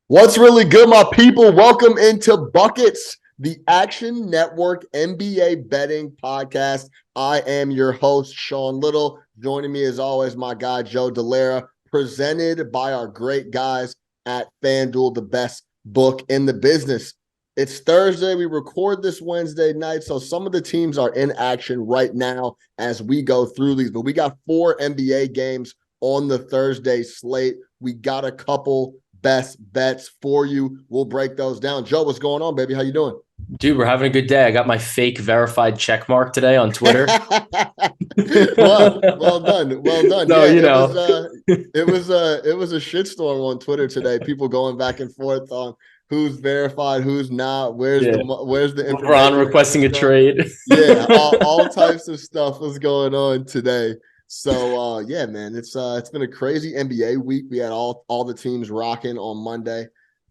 What's really good, my people? Welcome into Buckets, the Action Network NBA betting podcast. I am your host, Sean Little. Joining me, as always, my guy, Joe Delera, presented by our great guys at FanDuel, the best book in the business. It's Thursday. We record this Wednesday night, so some of the teams are in action right now as we go through these. But we got 4 NBA games on the Thursday slate. We got a couple best bets for you. We'll break those down. Joe, what's going on, baby? How you doing? Dude, we're having a good day. I got my fake verified check mark today on Twitter. well done. Well done. So, Yeah, you it know, was it was a shitstorm on Twitter today. People going back and forth on who's verified, who's not, yeah, where's the LeBron information coming requesting a from. trade. Yeah, all types of stuff was going on today. So yeah, man, it's been a crazy NBA week. We had all the teams rocking on Monday.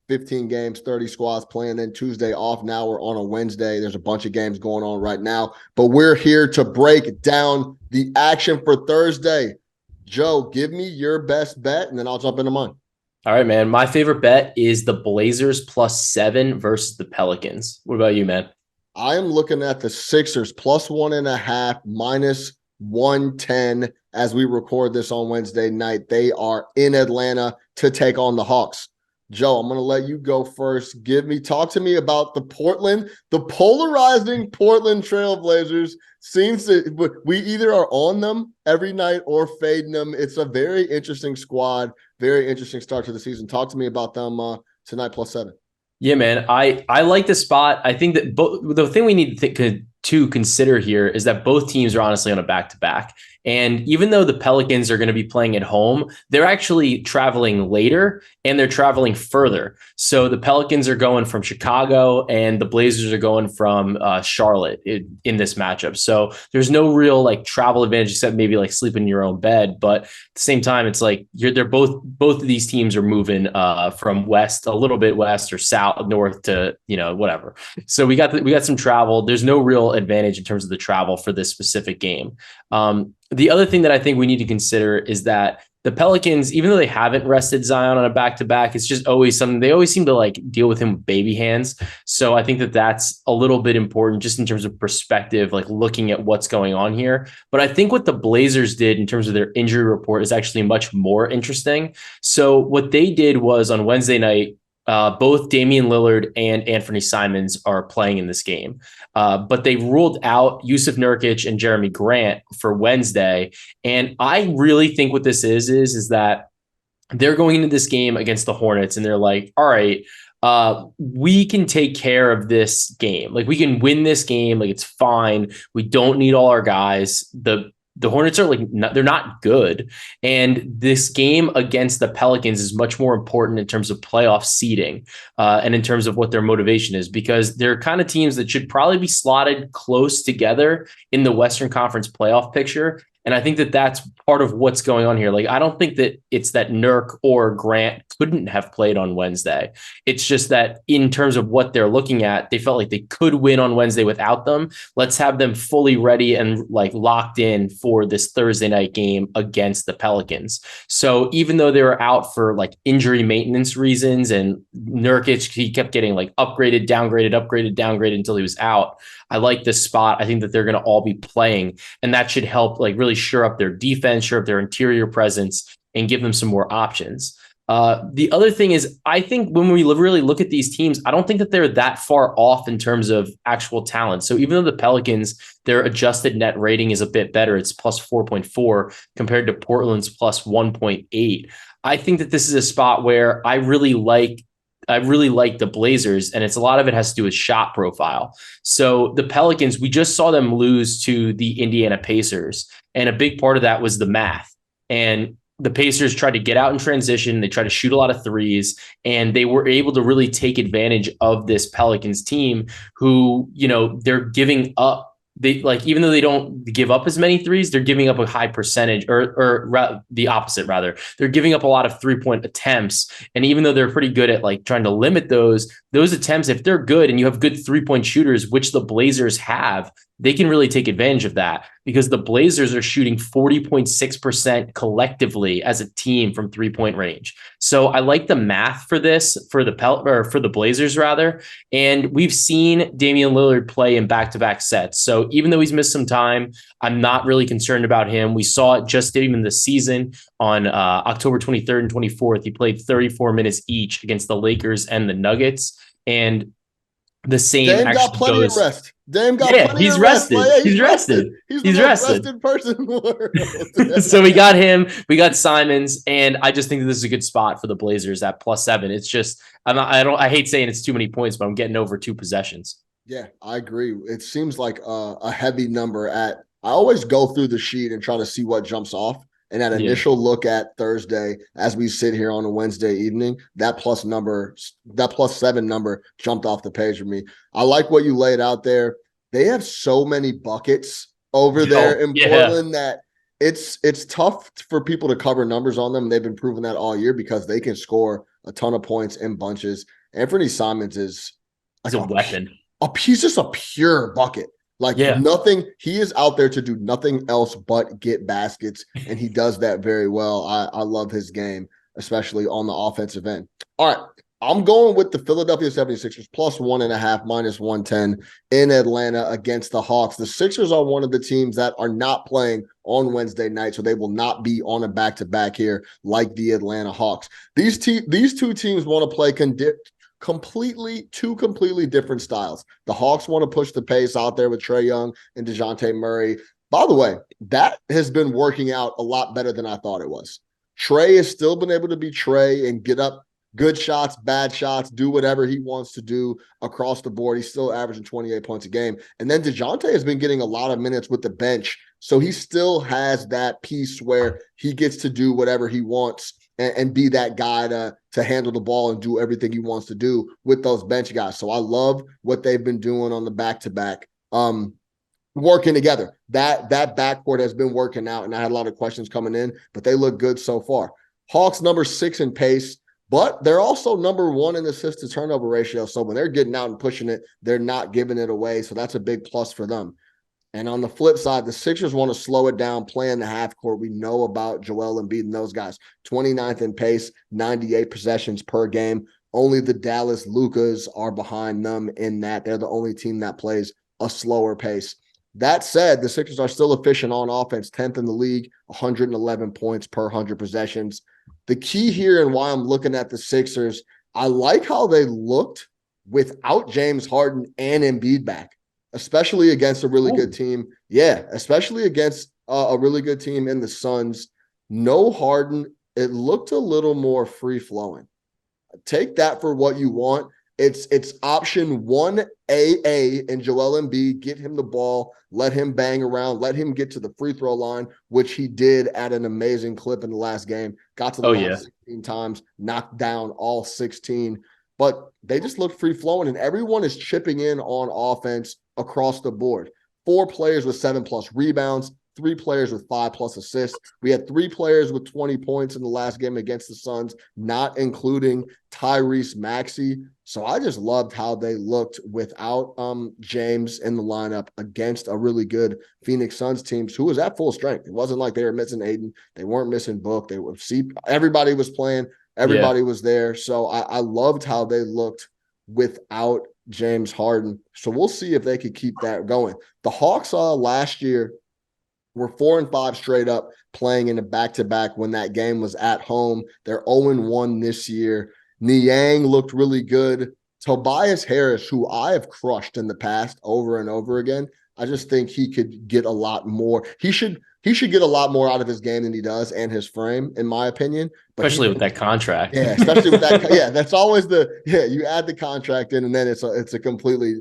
15 games, 30 squads playing, then Tuesday off. Now we're on a Wednesday. There's a bunch of games going on right now, but we're here to break down the action for Thursday. Joe, give me your best bet, and then I'll jump into mine. All right, man. My favorite bet is the Blazers +7 versus the Pelicans. What about you, man? I am looking at the Sixers +1.5, -110 as we record this on Wednesday night. They are in Atlanta to take on the Hawks. Joe, I'm going to let you go first. Talk to me about the polarizing Portland Trailblazers. Seems that we either are on them every night or fading them. It's a very interesting squad, very interesting start to the season. Talk to me about them tonight +7. Yeah, man. I like the spot. I think that the thing we need to consider here is that both teams are honestly on a back-to-back. And even though the Pelicans are going to be playing at home, they're actually traveling later and they're traveling further. So the Pelicans are going from Chicago and the Blazers are going from Charlotte in this matchup. So there's no real like travel advantage except maybe like sleep in your own bed. But at the same time, it's like they're both of these teams are moving from west, a little bit west or south, north to, whatever. So we got some travel. There's no real advantage in terms of the travel for this specific game. The other thing that I think we need to consider is that the Pelicans, even though they haven't rested Zion on a back-to-back, it's just always something they always seem to like deal with him with baby hands. So I think that that's a little bit important just in terms of perspective, like looking at what's going on here. But I think what the Blazers did in terms of their injury report is actually much more interesting. So what they did was on Wednesday night, both Damian Lillard and Anthony Simons are playing in this game. But they ruled out Yusuf Nurkic and Jeremy Grant for Wednesday. And I really think what this is that they're going into this game against the Hornets and they're like, all right, we can take care of this game. Like we can win this game. Like it's fine. We don't need all our guys. The Hornets are they're not good. And this game against the Pelicans is much more important in terms of playoff seeding and in terms of what their motivation is, because they're kind of teams that should probably be slotted close together in the Western Conference playoff picture. And I think that that's part of what's going on here. Like, I don't think that it's that Nurk or Grant couldn't have played on Wednesday. It's just that in terms of what they're looking at, they felt like they could win on Wednesday without them. Let's have them fully ready and like locked in for this Thursday night game against the Pelicans. So even though they were out for like injury maintenance reasons and Nurkic, he kept getting like upgraded, downgraded until he was out. I like this spot. I think that they're going to all be playing, and that should help like really shore up their defense, shore up their interior presence, and give them some more options. The other thing is, I think when we really look at these teams, I don't think that they're that far off in terms of actual talent. So even though the Pelicans, their adjusted net rating is a bit better, it's +4.4 compared to Portland's +1.8. I think that this is a spot where I really like the Blazers, and a lot of it has to do with shot profile. So the Pelicans, we just saw them lose to the Indiana Pacers, and a big part of that was the math. And the Pacers tried to get out in transition. They tried to shoot a lot of threes, and they were able to really take advantage of this Pelicans team who, they're giving up even though they don't give up as many threes, they're giving up a high percentage, or the opposite rather. They're giving up a lot of 3-point attempts, and even though they're pretty good at like trying to limit those attempts, if they're good and you have good 3-point shooters, which the Blazers have, they can really take advantage of that because the Blazers are shooting 40.6% collectively as a team from 3-point range. So I like the math for this for the Blazers rather. And we've seen Damian Lillard play in back-to-back sets. So even though he's missed some time, I'm not really concerned about him. We saw it just even this season on October 23rd and 24th. He played 34 minutes each against the Lakers and the Nuggets. And the same Dame got actually plenty of goes. rest. Dame got Yeah, plenty he's of rest. rested. Like, yeah, He's rested. He's the He's most rested. rested person in the world. So we got him. We got Simons, and I just think that this is a good spot for the Blazers at +7. It's just I hate saying it's too many points, but I'm getting over 2 possessions. Yeah, I agree. It seems like a heavy number I always go through the sheet and try to see what jumps off. And that initial look at Thursday, as we sit here on a Wednesday evening, that +7 number jumped off the page for me. I like what you laid out there. They have so many buckets over there in Portland that it's tough for people to cover numbers on them. They've been proving that all year because they can score a ton of points in bunches. Anthony Simons is like a weapon. He's just a pure bucket. Nothing. He is out there to do nothing else but get baskets, and he does that very well. I love his game, especially on the offensive end. All right, I'm going with the Philadelphia 76ers +1.5, -110 in Atlanta against the Hawks. The Sixers are one of the teams that are not playing on Wednesday night, so they will not be on a back-to-back here like the Atlanta Hawks. These two teams want to play two completely different styles. The Hawks want to push the pace out there with Trae Young and DeJounte Murray. By the way, that has been working out a lot better than I thought it was. Trae has still been able to be Trae and get up good shots, bad shots, do whatever he wants to do across the board. He's still averaging 28 points a game. And then DeJounte has been getting a lot of minutes with the bench. So he still has that piece where he gets to do whatever he wants and be that guy to handle the ball and do everything he wants to do with those bench guys. So I love what they've been doing on the back-to-back, working together. That backcourt has been working out, and I had a lot of questions coming in, but they look good so far. Hawks number 6 in pace, but they're also number 1 in assist to turnover ratio. So when they're getting out and pushing it, they're not giving it away. So that's a big plus for them. And on the flip side, the Sixers want to slow it down, play in the half court. We know about Joel Embiid and those guys. 29th in pace, 98 possessions per game. Only the Dallas Lucas are behind them in that. They're the only team that plays a slower pace. That said, the Sixers are still efficient on offense, 10th in the league, 111 points per 100 possessions. The key here and why I'm looking at the Sixers, I like how they looked without James Harden and Embiid back, especially against a really good team. Yeah, especially against a really good team in the Suns. No Harden, it looked a little more free-flowing. Take that for what you want. It's option 1AA and Joel Embiid, get him the ball, let him bang around, let him get to the free throw line, which he did at an amazing clip in the last game. Got to the line 16 times, knocked down all 16. But they just look free-flowing, and everyone is chipping in on offense across the board. 4 players with 7+ rebounds, 3 players with 5+ assists. We had 3 players with 20 points in the last game against the Suns, not including Tyrese Maxey. So I just loved how they looked without James in the lineup against a really good Phoenix Suns team who was at full strength. It wasn't like they were missing Aiden. They weren't missing Book. Everybody was playing. Everybody was there. So I loved how they looked without James Harden. So we'll see if they could keep that going. The Hawks last year were 4-5 straight up playing in a back-to-back when that game was at home. They're 0-1 this year. Niang looked really good. Tobias Harris, who I have crushed in the past over and over again, I just think he could get a lot more. He should get a lot more out of his game than he does and his frame, in my opinion. But especially with that contract. Yeah, especially with that. Yeah, that's always you add the contract in, and then it's a completely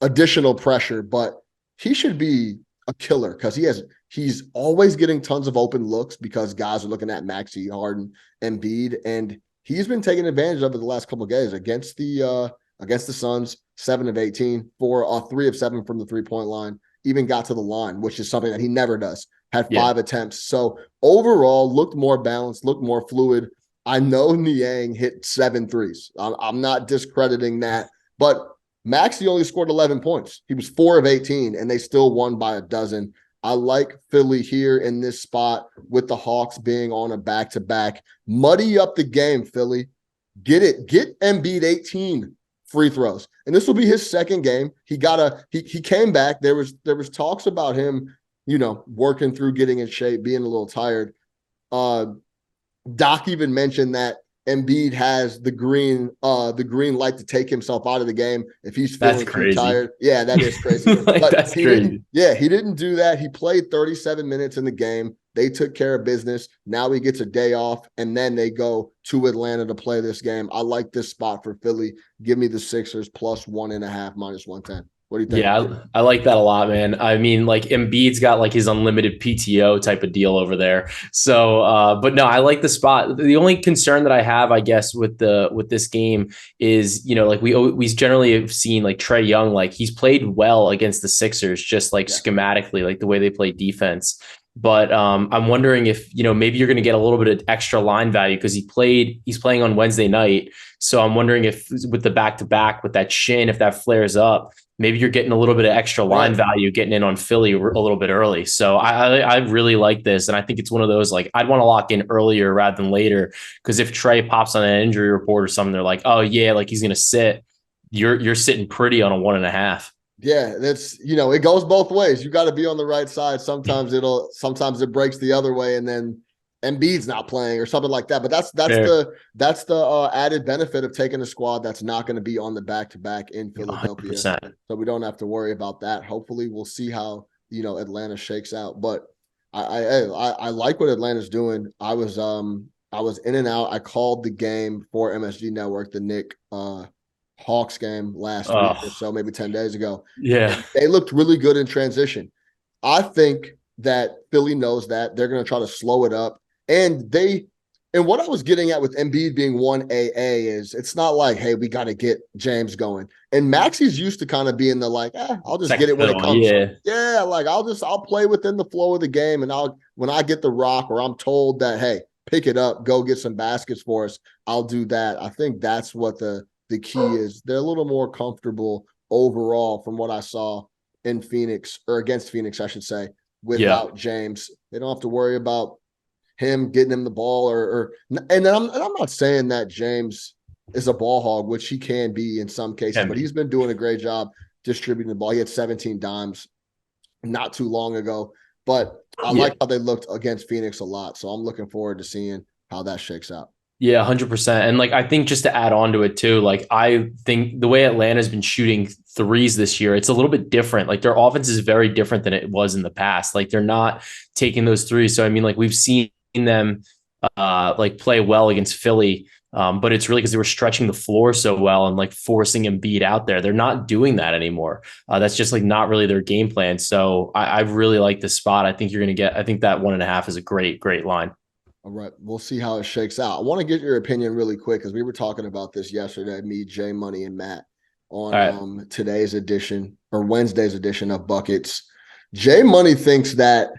additional pressure. But he should be a killer because he's always getting tons of open looks because guys are looking at Maxey, Harden, Embiid, and he's been taking advantage of it the last couple of games against the Suns. 7 of 18, 3 of 7 from the 3-point line. even got to the line, which is something that he never does. Had Yeah. 5 attempts. So overall, looked more balanced, looked more fluid. I know Niang hit 7 threes. I'm not discrediting that, but Maxey only scored 11 points. He was 4 of 18, and they still won by a dozen. I like Philly here in this spot with the Hawks being on a back-to-back. Muddy up the game, Philly. Get it. Get Embiid 18 free throws. And this will be his second game. He came back. There was talks about him, working through getting in shape, being a little tired. Doc even mentioned that Embiid has the green light to take himself out of the game if he's feeling too tired. Yeah, that is crazy. Like, that's crazy. He didn't do that. He played 37 minutes in the game. They took care of business. Now he gets a day off, and then they go to Atlanta to play this game. I like this spot for Philly. Give me the Sixers plus 1.5 minus 110. What do you think? Yeah, I like that a lot, man. I mean, like Embiid's got like his unlimited PTO type of deal over there. So, but no, I like the spot. The only concern that I have, I guess, with this game is, like we generally have seen like Trae Young, like he's played well against the Sixers, just like schematically, like the way they play defense. But I'm wondering if, maybe you're going to get a little bit of extra line value because he's playing on Wednesday night. So I'm wondering if with the back-to-back with that shin, if that flares up, maybe you're getting a little bit of extra line value getting in on Philly a little bit early. So I really like this. And I think it's one of those, like, I'd want to lock in earlier rather than later. Because if Trae pops on an injury report or something, they're like, oh yeah, like he's going to sit. You're sitting pretty on a 1.5. Yeah, that's, it goes both ways. You got to be on the right side. Sometimes it breaks the other way, and then Embiid's not playing or something like that. But that's the added benefit of taking a squad that's not going to be on the back-to-back in Philadelphia. 100%. So we don't have to worry about that. Hopefully we'll see how, Atlanta shakes out. But I like what Atlanta's doing. I was in and out. I called the game for MSG Network, the Nick Hawks game last week or so, maybe 10 days ago. Yeah. They looked really good in transition. I think that Philly knows that. They're going to try to slow it up. And what I was getting at with Embiid being 1AA is it's not like, hey, we got to get James going. And Maxey's used to kind of being the like, I'll just get it when it comes. Yeah, like I'll play within the flow of the game, and when I get the rock or I'm told that, hey, pick it up, go get some baskets for us, I'll do that. I think that's what the key is. They're a little more comfortable overall from what I saw in Phoenix, or against Phoenix, I should say, without James. They don't have to worry about him getting him the ball and I'm not saying that James is a ball hog, which he can be in some cases, but he's been doing a great job distributing the ball. He had 17 dimes not too long ago, but I like how they looked against Phoenix a lot. So I'm looking forward to seeing how that shakes out. Yeah, 100%. And like, I think just to add on to it too, like I think the way Atlanta's been shooting threes this year, it's a little bit different. Like their offense is very different than it was in the past. Like they're not taking those threes. So I mean, like we've seen them like play well against Philly, but it's really because they were stretching the floor so well and like forcing Embiid out there. They're not doing that anymore. That's just like not really their game plan. So I really like this spot. I think I think that 1.5 is a great line. All right, we'll see how it shakes out. I want to get your opinion really quick because we were talking about this yesterday, me, Jay Money, and Matt, on today's edition or Wednesday's edition of Buckets. Jay Money thinks that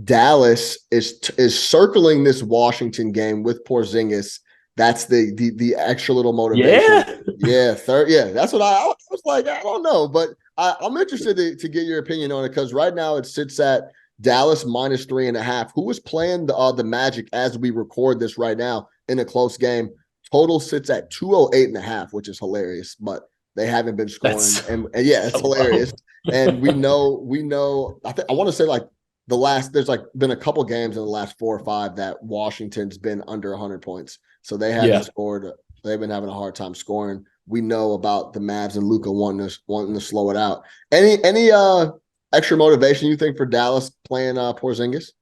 Dallas is circling this Washington game with Porzingis. That's the extra little motivation. That's what I was like. I don't know, but I'm interested to get your opinion on it because right now it sits at Dallas minus 3.5. Who is playing the Magic as we record this right now in a close game? Total sits at 208.5, which is hilarious, but they haven't been scoring. And it's hilarious. And we know. I want to say like there's like been a couple games in the last 4 or 5 that Washington's been under 100 points. So they haven't scored. They've been having a hard time scoring. We know about the Mavs and Luka wanting to slow it out. Any extra motivation you think for Dallas playing Porzingis?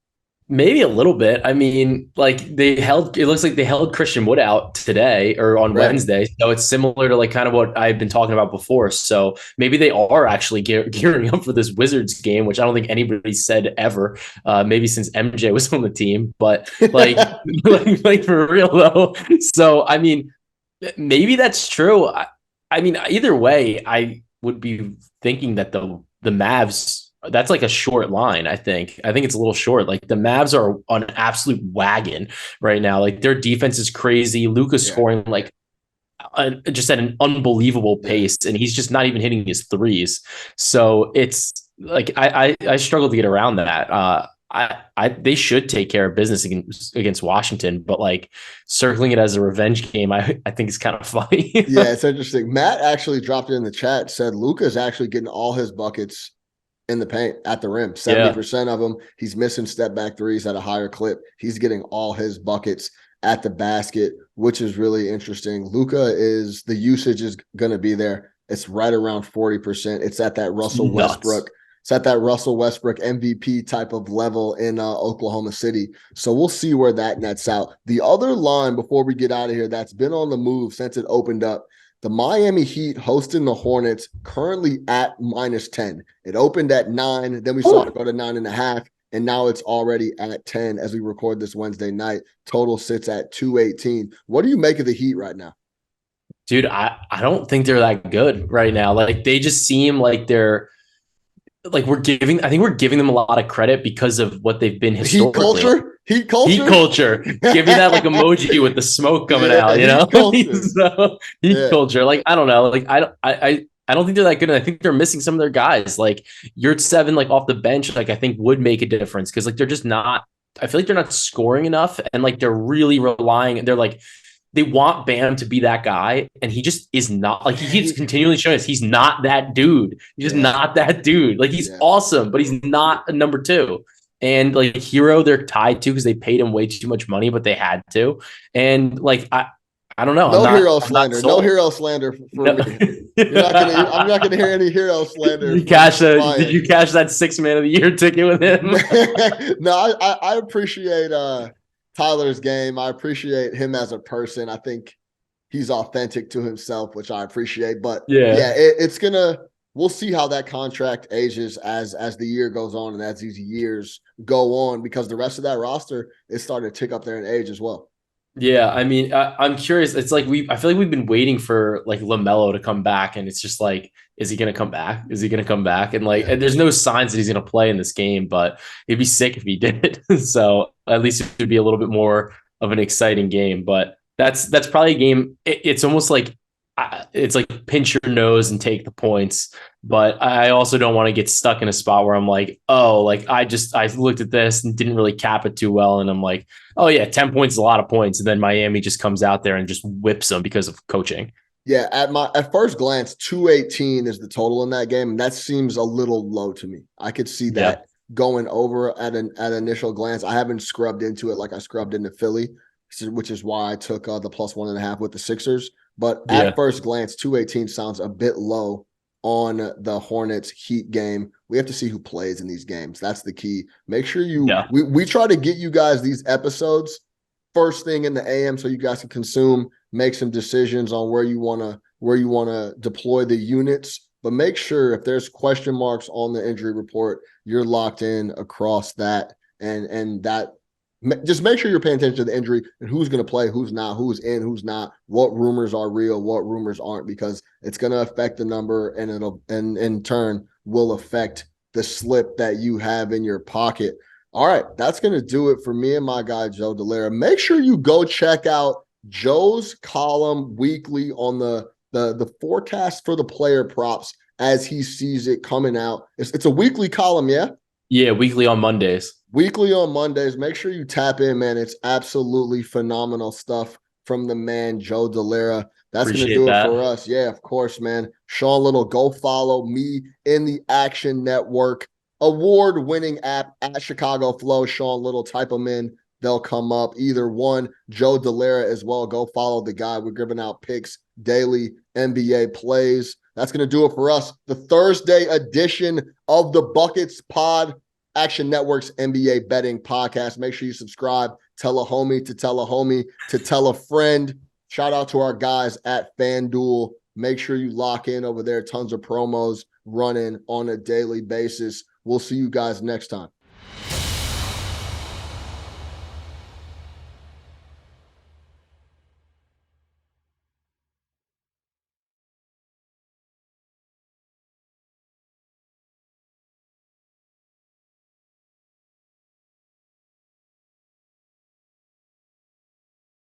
Maybe a little bit. I mean, like it looks like they held Christian Wood out today or on Wednesday. So it's similar to like kind of what I've been talking about before. So maybe they are actually gearing up for this Wizards game, which I don't think anybody said ever, maybe since MJ was on the team, but like, like for real though. So, I mean, maybe that's true. I mean, either way, I would be thinking that the Mavs That's like a short line, I think. I think it's a little short. Like the Mavs are on an absolute wagon right now. Like their defense is crazy. Luka's Yeah. scoring like just at an unbelievable Yeah. pace, and he's just not even hitting his threes. So it's like I struggle to get around that. They should take care of business against Washington, but like circling it as a revenge game, I think it's kind of funny. Yeah, it's interesting. Matt actually dropped it in the chat, said Luka's actually getting all his buckets in the paint at the rim. Yeah, 70% of them. He's missing step back threes at a higher clip. He's getting all his buckets at the basket, which is really interesting. The usage is going to be there. It's right around 40%. It's at that it's Russell nuts. Westbrook. It's at that Russell Westbrook MVP type of level in Oklahoma City. So we'll see where that nets out. The other line before we get out of here that's been on the move since it opened up, the Miami Heat hosting the Hornets, currently at -10. It opened at 9, then we saw it go to 9.5, and now it's already at 10 as we record this Wednesday night. Total sits at 218. What do you make of the Heat right now? Dude, I don't think they're that good right now. Like they just seem like they're like I think we're giving them a lot of credit because of what they've been Heat historically. Like, culture? Heat culture? heat culture. Give me that like emoji with the smoke coming Yeah, out, you know? heat culture. So, heat Yeah. culture. Like, I don't know. Like, I don't think they're that good. And I think they're missing some of their guys. Like your seven, like off the bench, like I think would make a difference because like they're just not. I feel like they're not scoring enough, and like they're really relying. They're like they want Bam to be that guy, and he just is not. Like he keeps continually showing us he's not that dude. He's just Yeah. not that dude. Like he's Yeah. awesome, but he's not a number two. And like Hero, they're tied to because they paid him way too much money, but they had to. And like I don't know. No hero I'm not slander. No sold. hero slander for No. me. I'm not gonna hear any hero slander. Did you cash that 6 man of the year ticket with him? No, I appreciate Tyler's game. I appreciate him as a person. I think he's authentic to himself, which I appreciate. But Yeah. it's gonna. We'll see how that contract ages as the year goes on and as these years go on, because the rest of that roster is starting to tick up there in age as well. Yeah, I mean, I'm curious. It's like I feel like we've been waiting for like LaMelo to come back, and it's just like, is he gonna come back? Is he gonna come back? And like, and there's no signs that he's gonna play in this game, but it'd be sick if he did. So at least it would be a little bit more of an exciting game. But that's probably a game. It's almost like it's like pinch your nose and take the points. But I also don't want to get stuck in a spot where I'm like, oh, like I looked at this and didn't really cap it too well, and I'm like, oh yeah, 10 points is a lot of points, and then Miami just comes out there and just whips them because of coaching. Yeah, at first glance, 218 is the total in that game, and that seems a little low to me. I could see that going over at initial glance. I haven't scrubbed into it like I scrubbed into Philly, which is why I took the +1.5 with the Sixers. But at first glance, 218 sounds a bit low on the Hornets Heat game. We have to see who plays in these games. That's the key. Make sure we try to get you guys these episodes first thing in the AM so you guys can consume, make some decisions on where you want to deploy the units. But make sure if there's question marks on the injury report, you're locked in across that, and that just make sure you're paying attention to the injury and who's going to play, who's not, who's in, who's not, what rumors are real, what rumors aren't, because it's going to affect the number, and and in turn will affect the slip that you have in your pocket. All right, that's going to do it for me and my guy, Joe Delera. Make sure you go check out Joe's column weekly on the forecast for the player props as he sees it coming out. It's a weekly column, yeah? Yeah, weekly on Mondays. Weekly on Mondays. Make sure you tap in, man. It's absolutely phenomenal stuff from the man, Joe Delera. That's going to do it for us. Yeah, of course, man. Sean Little, go follow me in the Action Network award-winning app at Chicago Flow. Sean Little, type them in. They'll come up. Either one. Joe Delera as well. Go follow the guy. We're giving out picks, daily NBA plays. That's going to do it for us. The Thursday edition of the Buckets Pod, Action Network's NBA betting podcast. Make sure you subscribe. Tell a homie to tell a homie to tell a friend. Shout out to our guys at FanDuel. Make sure you lock in over there. Tons of promos running on a daily basis. We'll see you guys next time.